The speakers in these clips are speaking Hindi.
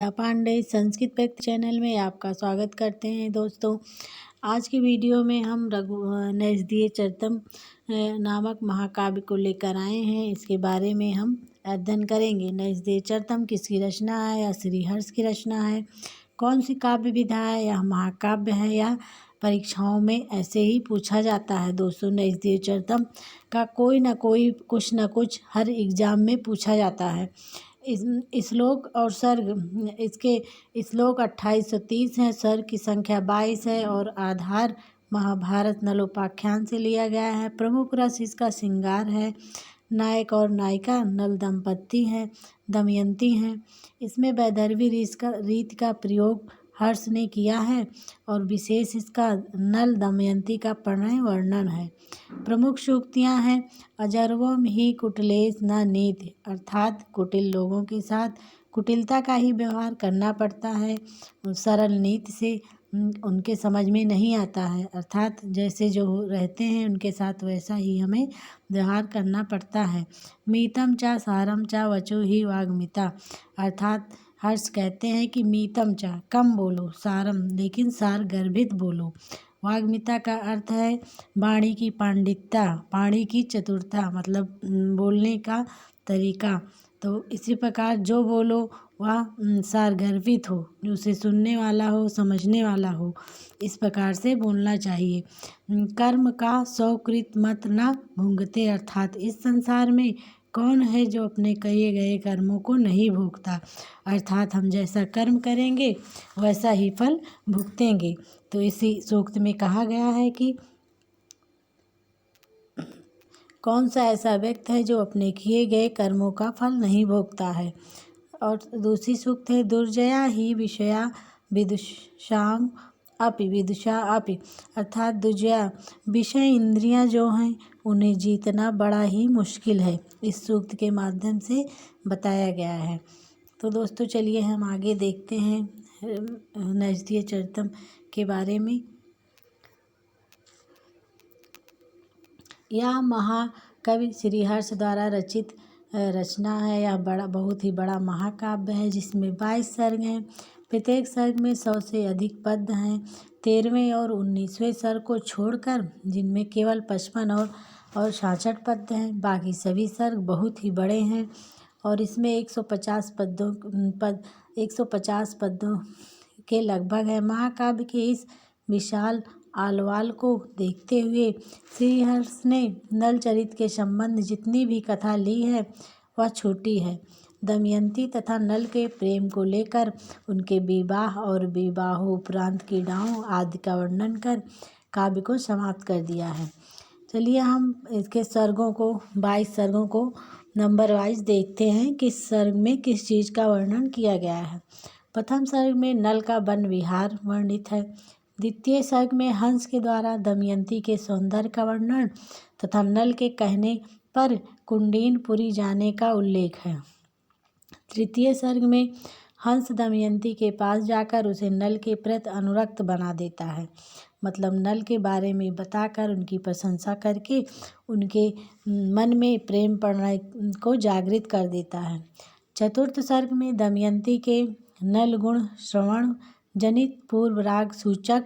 पांडे संस्कृत व्यक्ति चैनल में आपका स्वागत करते हैं दोस्तों। आज की वीडियो में हम नैषधीय चरितम नामक महाकाव्य को लेकर आए हैं। इसके बारे में हम अध्ययन करेंगे। नैषधीय चरितम किसकी रचना है या श्रीहर्ष की रचना है, कौन सी काव्य विधा है, यह महाकाव्य है या परीक्षाओं में ऐसे ही पूछा जाता है। दोस्तों, नैषधीय चरितम का कोई ना कोई कुछ ना कुछ हर एग्जाम में पूछा जाता है। श्लोक और सर्ग इसके श्लोक 2830 हैं, सर्ग की संख्या 22 है और आधार महाभारत नलोपाख्यान से लिया गया है। प्रमुख रस इसका श्रृंगार है। नायक और नायिका नल दंपत्ति हैं, दमयंती हैं। इसमें वैदर्भी रीत का प्रयोग हर्ष ने किया है और विशेष इसका नल दमयंती का प्रणय वर्णन है। प्रमुख सूक्तियाँ हैं, अजर्वम ही कुटिलेश न नीति, अर्थात कुटिल लोगों के साथ कुटिलता का ही व्यवहार करना पड़ता है। सरल नीति से उनके समझ में नहीं आता है, अर्थात जैसे जो रहते हैं उनके साथ वैसा ही हमें व्यवहार करना पड़ता है। मीतम चा सारम चा वचो ही वाग्मिता, अर्थात हर्ष कहते हैं कि मीतम चा कम बोलो, सारम लेकिन सार गर्भित बोलो। वाग्मिता का अर्थ है वाणी की पांडित्यता, वाणी की चतुरता, मतलब बोलने का तरीका। तो इसी प्रकार जो बोलो वह सारगर्भित हो, उसे सुनने वाला हो, समझने वाला हो, इस प्रकार से बोलना चाहिए। कर्म का सौकृत मत न भुंगते, अर्थात इस संसार में कौन है जो अपने किए गए कर्मों को नहीं भोगता, अर्थात हम जैसा कर्म करेंगे वैसा ही फल भुगतेंगे। तो इसी सूक्त में कहा गया है कि कौन सा ऐसा व्यक्ति है जो अपने किए गए कर्मों का फल नहीं भोगता है। और दूसरी सूक्त है, दुर्जया ही विषया विदुषाम अपि, विदुषा अपि, अर्थात दुर्जया विषय इंद्रियां जो हैं उन्हें जीतना बड़ा ही मुश्किल है। इस सूक्त के माध्यम से बताया गया है। तो दोस्तों चलिए हम आगे देखते हैं नैषधीय चरितम के बारे में। यह महाकवि श्रीहर्ष द्वारा रचित रचना है। यह बहुत ही बड़ा महाकाव्य है जिसमें 22 सर्ग हैं। प्रत्येक सर्ग में 100 से अधिक पद्य हैं। 13वें और 19वें सर्ग को छोड़कर, जिनमें केवल 55 और 66 पद्य हैं, बाकी सभी सर्ग बहुत ही बड़े हैं और इसमें 150 पद्यों के लगभग है। महाकाव्य के इस विशाल आलवाल को देखते हुए श्रीहर्ष ने नल चरित्र के संबंध जितनी भी कथा ली है वह छोटी है। दमयंती तथा नल के प्रेम को लेकर उनके विवाह और विवाहोपरांत क्रीड़ाओं आदि का वर्णन कर काव्य को समाप्त कर दिया है। चलिए हम इसके सर्गों को 22 सर्गों को नंबर वाइज देखते हैं, किस सर्ग में किस चीज़ का वर्णन किया गया है। प्रथम सर्ग में नल का वन विहार वर्णित है। द्वितीय सर्ग में हंस के द्वारा दमयंती के सौंदर्य का वर्णन तथा नल के कहने पर कुंडीनपुरी जाने का उल्लेख है। तृतीय सर्ग में हंस दमयंती के पास जाकर उसे नल के प्रति अनुरक्त बना देता है, मतलब नल के बारे में बताकर उनकी प्रशंसा करके उनके मन में प्रेम पड़ने को जागृत कर देता है। चतुर्थ सर्ग में दमयंती के नल गुण श्रवण जनित पूर्व राग सूचक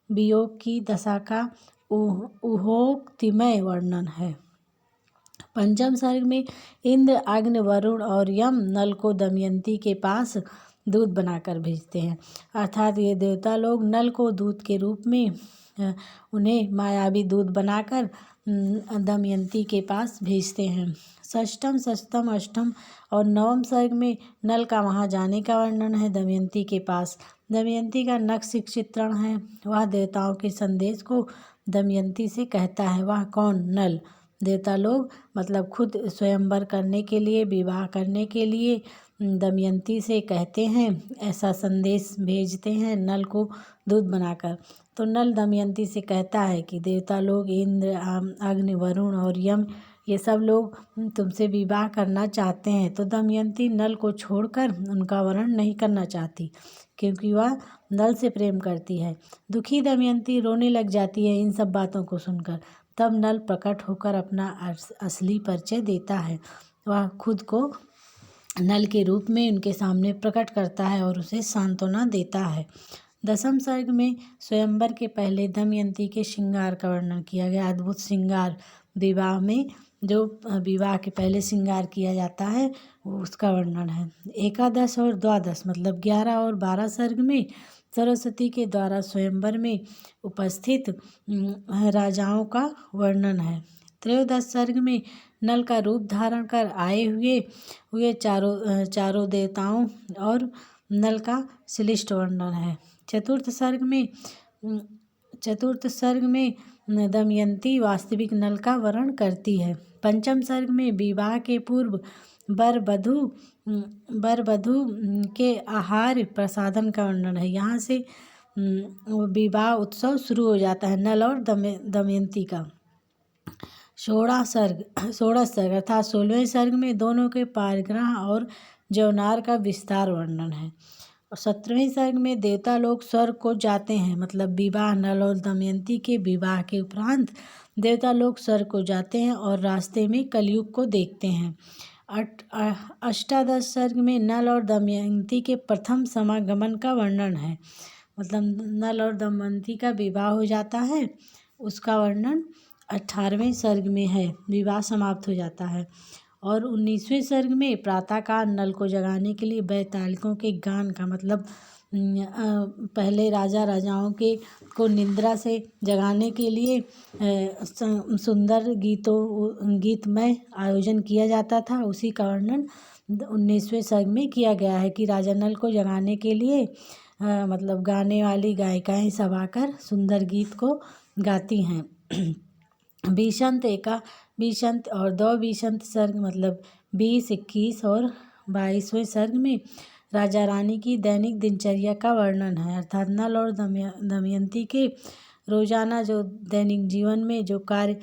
वियोग की दशा का उहोक्तिमय वर्णन है। पंचम सर्ग में इंद्र, अग्नि, वरुण और यम नल को दमयंती के पास दूत बनाकर भेजते हैं, अर्थात ये देवता लोग नल को दूत के रूप में उन्हें मायावी दूत बनाकर दमयंती के पास भेजते हैं। षष्ठम, सप्तम, अष्टम और नवम सर्ग में नल का वहाँ जाने का वर्णन है दमयंती के पास। दमयंती का नक्श चित्रण है। वह देवताओं के संदेश को दमयंती से कहता है। वह कौन? नल। देवता लोग मतलब खुद स्वयंवर करने के लिए, विवाह करने के लिए दमयंती से कहते हैं, ऐसा संदेश भेजते हैं नल को दूत बनाकर। तो नल दमयंती से कहता है कि देवता लोग इंद्र, अग्नि, वरुण और यम ये सब लोग तुमसे विवाह करना चाहते हैं। तो दमयंती नल को छोड़कर उनका वरण नहीं करना चाहती क्योंकि वह नल से प्रेम करती है। दुखी दमयंती रोने लग जाती है इन सब बातों को सुनकर। तब नल प्रकट होकर अपना असली परिचय देता है। वह खुद को नल के रूप में उनके सामने प्रकट करता है और उसे सांत्वना देता है। 10वें सर्ग में स्वयंवर के पहले दमयंती के श्रृंगार का वर्णन किया गया। अद्भुत श्रृंगार विवाह में जो विवाह के पहले श्रृंगार किया जाता है वो उसका वर्णन है। एकादश और द्वादश मतलब 11 और 12 सर्ग में सरस्वती के द्वारा स्वयंवर में उपस्थित राजाओं का वर्णन है। त्रयोदश सर्ग में नल का रूप धारण कर आए हुए चारों देवताओं और नल का श्लिष्ट वर्णन है। चतुर्थ सर्ग में दमयंती वास्तविक नल का वर्णन करती है। पंचम सर्ग में विवाह के पूर्व वर वधू के आहार प्रसादन का वर्णन है। यहाँ से विवाह उत्सव शुरू हो जाता है नल और दमयंती का। 16 सर्ग अर्थात 16वें सर्ग में दोनों के पारिग्रह और जौनार का विस्तार वर्णन है। और 17वें सर्ग में देवता लोग स्वर्ग को जाते हैं मतलब विवाह नल और दमयंती के विवाह के उपरांत देवता लोग स्वर्ग को जाते हैं और रास्ते में कलयुग को देखते हैं। अष्टादश सर्ग में नल और दमयंती के प्रथम समागमन का वर्णन है मतलब नल और दमयंती का विवाह हो जाता है उसका वर्णन 18वें सर्ग में है, विवाह समाप्त हो जाता है। और 19वें सर्ग में प्रातःकाल नल को जगाने के लिए बैतालिकों के गान का मतलब पहले राजाओं को निद्रा से जगाने के लिए सुंदर गीतमय आयोजन किया जाता था। उसी का वर्णन 19वें सर्ग में किया गया है कि राजा नल को जगाने के लिए मतलब गाने वाली गायिकाएं सब आकर सुंदर गीत को गाती हैं। बीसंत और 2 बीसंत सर्ग मतलब 20, 21 और 22वें सर्ग में राजा रानी की दैनिक दिनचर्या का वर्णन है अर्थात नल और दमयंती के रोजाना जो दैनिक जीवन में जो कार्य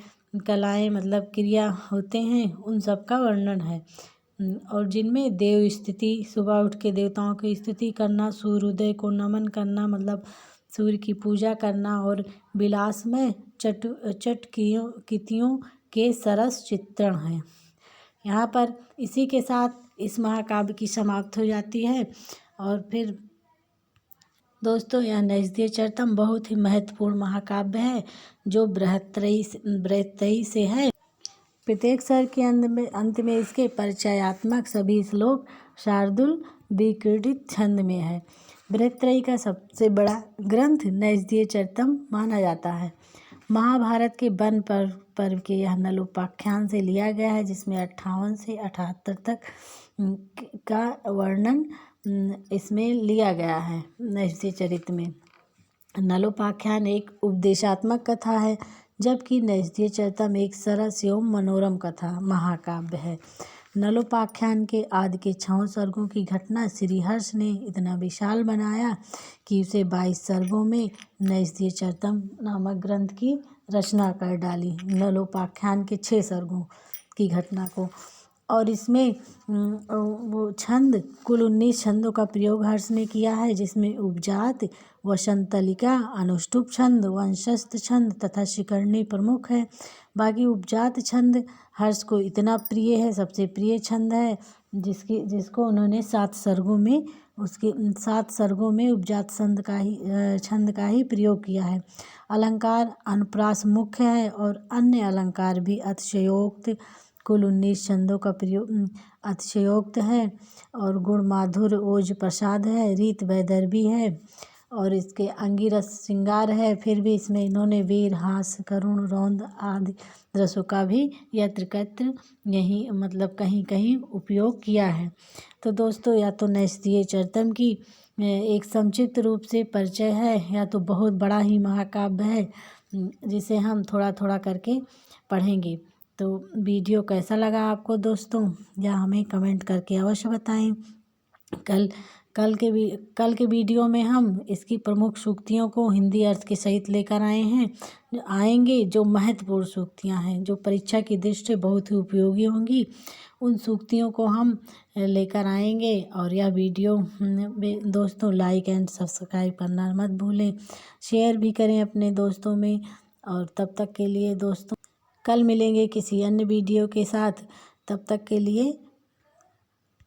कलाएं मतलब क्रिया होते हैं उन सब का वर्णन है। और जिनमें देव स्तुति सुबह उठ के देवताओं की स्तुति करना, सूर्योदय को नमन करना मतलब सूर्य की पूजा करना और विलासमय चटकियों के सरस चित्रण हैं। यहाँ पर इसी के साथ इस महाकाव्य की समाप्त हो जाती है। और फिर दोस्तों यह नैषधीय चरितम बहुत ही महत्वपूर्ण महाकाव्य है जो बृहत्त्रयी से है। प्रत्येक सर्ग के अंत में इसके परिचयात्मक सभी श्लोक शार्दूल विक्रीडित छंद में है। बृहत्त्रयी का सबसे बड़ा ग्रंथ नैषधीय चरितम माना जाता है। महाभारत के वन पर्व के यह नलोपाख्यान से लिया गया है जिसमें 58 से 78 तक का वर्णन इसमें लिया गया है। नैषधीय चरित में नलोपाख्यान एक उपदेशात्मक कथा है जबकि नैषधीय चरितम एक सरस एवं मनोरम कथा महाकाव्य है। नलोपाख्यान के आदि के 6 सर्गों की घटना श्रीहर्ष ने इतना विशाल बनाया कि उसे 22 सर्गों में नैषधीय चरितम नामक ग्रंथ की रचना कर डाली नलोपाख्यान के 6 सर्गों की घटना को। और इसमें वो छंद कुल 19 छंदों का प्रयोग हर्ष ने किया है जिसमें उपजात, वसंतलिका, अनुष्टुप छंद, वंशस्थ छंद तथा शिखरणी प्रमुख है। बाकी उपजात छंद हर्ष को इतना प्रिय है, सबसे प्रिय छंद है जिसको उन्होंने 7 सर्गों में उपजात छंद का ही प्रयोग किया है। अलंकार अनुप्रास मुख्य है और अन्य अलंकार भी अतिशयोक्त कुल 19 छंदों का प्रयोग अतिशयोक्त है। और गुण माधुर ओज प्रसाद है, रीत वैदर्भी है और इसके अंगिरस श्रृंगार है। फिर भी इसमें इन्होंने वीर, हास, करुण, रौद्र आदि रसों का भी यत्र यहीं मतलब कहीं कहीं उपयोग किया है। तो दोस्तों या तो नैषधीय चरितम की एक संक्षिप्त रूप से परिचय है या तो बहुत बड़ा ही महाकाव्य है जिसे हम थोड़ा थोड़ा करके पढ़ेंगे। तो वीडियो कैसा लगा आपको दोस्तों या हमें कमेंट करके अवश्य बताएं। कल के वीडियो में हम इसकी प्रमुख सूक्तियों को हिंदी अर्थ के सहित लेकर आएंगे जो महत्वपूर्ण सूक्तियां हैं जो परीक्षा की दृष्टि से बहुत ही उपयोगी होंगी। उन सूक्तियों को हम लेकर आएंगे। और यह वीडियो दोस्तों लाइक एंड सब्सक्राइब करना मत भूलें, शेयर भी करें अपने दोस्तों में। और तब तक के लिए दोस्तों कल मिलेंगे किसी अन्य वीडियो के साथ, तब तक के लिए